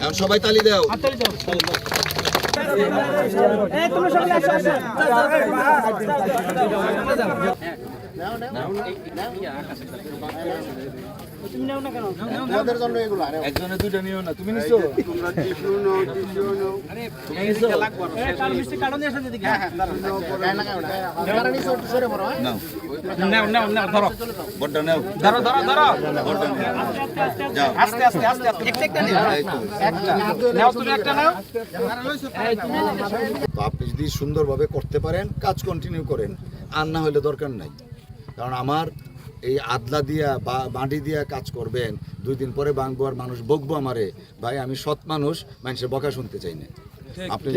এখন সবাই তালি দাও। একজনে দুইটা নিও না, তুমি নিছো? আপনি যদি সুন্দরভাবে করতে পারেন কাজ কন্টিনিউ করেন, আর না হলে দরকার নাই। কারণ আমার এই আদলা দিয়া বা মাটি দিয়া কাজ করবেন, 2 দিন পরে ভাঙবো আর মানুষ বকবো আমারে। ভাই আমি সৎ মানুষ, মানুষের বকা শুনতে চাই না। আপনি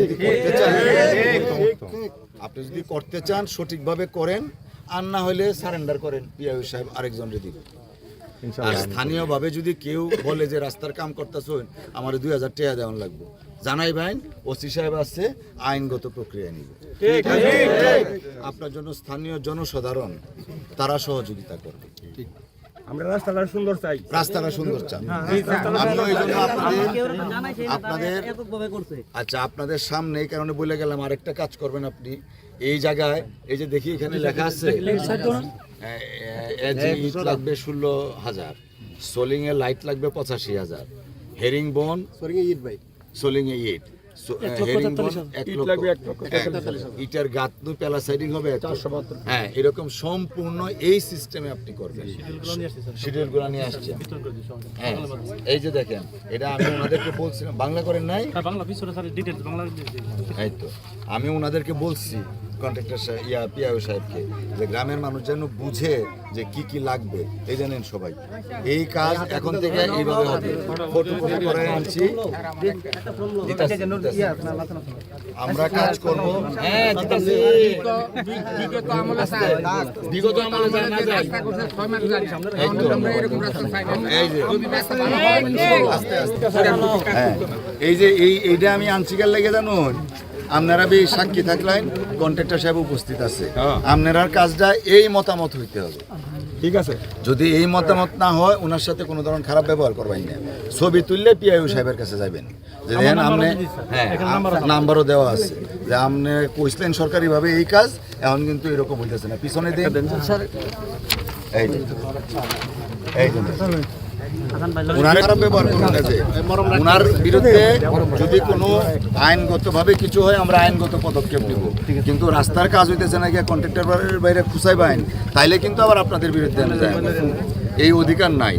যদি করতে চান সঠিকভাবে করেন, আর না হলে সারেন্ডার করেন, পিআইও সাহেব আরেকজনকে দিব। আর স্থানীয়ভাবে যদি কেউ বলে যে রাস্তার কাম করতেছেন আমার 2000 টাকা দেওয়ান লাগবে, জানাই ভাই, ওসি সাহেব আছে, আইনগত প্রক্রিয়া নিবে। আপনার জন্য স্থানীয় জনসাধারণ তারা সহযোগিতা করবে। আমরা রাস্তাটা সুন্দর চাই, রাস্তাটা সুন্দর চান। আমিও এই জন্য আপনাদের আচ্ছা আপনাদের সামনে এই কারণে বলে গেলাম, আরেকটা কাজ করবেন আপনি এই জায়গায়। এই যে দেখি এখানে লেখা আছে ইট লাগবে 16,000, সোলিং এ লাইট লাগবে 85,000, হেরিং বোন সোলিং এ ইট, হেরিং বোন 1 লক্ষ, ইটার গাত পেলা সাইডিং হবে 472। হ্যাঁ, এরকম সম্পূর্ণ এই সিস্টেমে আপনি করবেন। শিডিউলগুলো নিয়ে আসছেন। হ্যাঁ, এই যে দেখেন, এটা আমি ওনাদেরকে বলছিলাম, বাংলা করেন নাই? এই তো আমি ওনাদেরকে বলছি, কন্ট্রাক্টর পিআইও সাহেবকে, যে গ্রামের মানুষ যেন বুঝে যে কি কি লাগবে। এই জানেন সবাই, এই কাজ এখন থেকে এইভাবে হবে। ফটোকপি করে আনছি, আমরা কাজ করব। হ্যাঁ, বিগত আমলে যায় না যায়, আস্তে আস্তে। হ্যাঁ, এই যে এইটা আমি আনছিকার লেগে জানুন, আপনারা বেশ সাক্ষী থাকলেন, কন্ট্রাক্টর সাহেব উপস্থিত আছে, আপনার কাজটা এই মতামত হইতে হবে। ঠিক আছে, যদি এই মতামত না হয় ওনার সাথে কোনো ধরনের খারাপ ব্যবহার করবেন না। ছবি তুললে পিআইও সাহেবের কাছে যাবেন, যে দেখেন আপনি, হ্যাঁ নাম্বারও দেওয়া আছে, যে আপনি কইছিলেন সরকারিভাবে এই কাজ, এখন কিন্তু এরকম হইতেছে না। পিছনে দেন এই ওনার খারাপ ব্যবহার করুন না, যে ওনার বিরুদ্ধে যদি কোনো আইনগতভাবে কিছু হয় আমরা আইনগত পদক্ষেপ নেব। কিন্তু রাস্তার কাজ হইতেছে না, গিয়ে কন্ট্রাক্টরের বাইরে খুঁচাইবেন, তাইলে কিন্তু আবার আপনাদের বিরুদ্ধে আমি যাই, এই অধিকার নাই।